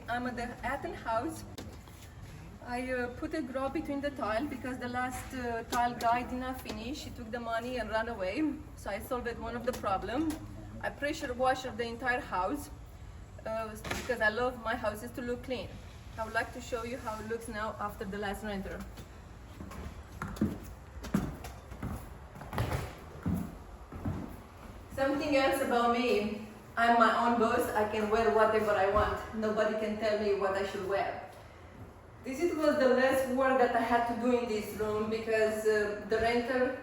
I'm at the Athens house. I put a grout between the tile because the last tile guy did not finish. He took the money and ran away. So I solved one of the problem. I pressure washed the entire house because I love my houses to look clean. I would like to show you how it looks now after the last renter. Something else about me, I'm my own boss. I can wear whatever I want. Nobody can tell me what I should wear. This was the last work that I had to do in this room because the renter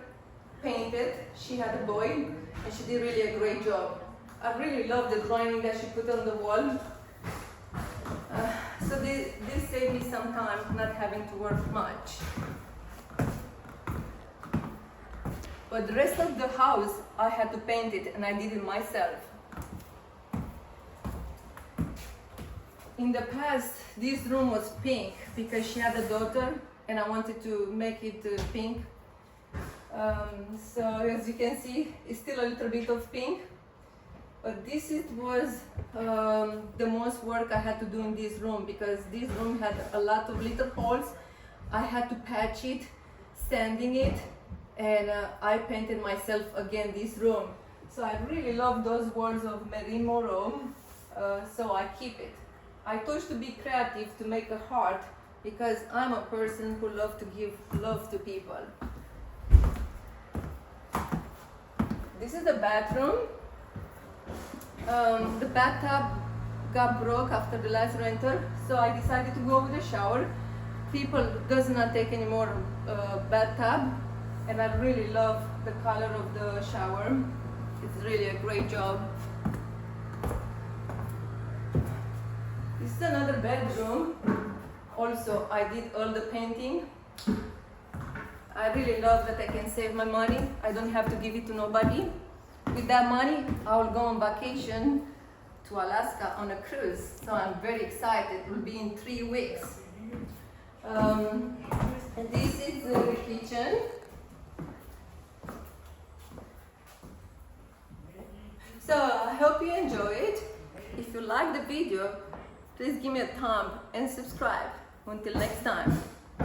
painted. She had a boy and she did really a great job. I really love the drawing that she put on the wall. So this saved me some time not having to work much. But the rest of the house, I had to paint it and I did it myself. In the past, this room was pink because she had a daughter and I wanted to make it pink. So as you can see, it's still a little bit of pink. But this was the most work I had to do in this room because this room had a lot of little holes. I had to patch it, sanding it, and I painted myself again this room. So I really love those walls of Marilyn Monroe, so I keep it. I chose to be creative to make a heart because I'm a person who loves to give love to people. This is the bathroom. The bathtub got broke after the last renter, so I decided to go with the shower. People does not take any more bathtub, and I really love the color of the shower. It's really a great job. This is another bedroom. Also, I did all the painting. I really love that I can save my money. I don't have to give it to nobody. With that money, I will go on vacation to Alaska on a cruise. So I'm very excited. It will be in 3 weeks. And this is the kitchen. So I hope you enjoy it. If you like the video, please give me a thumb and subscribe. Until next time.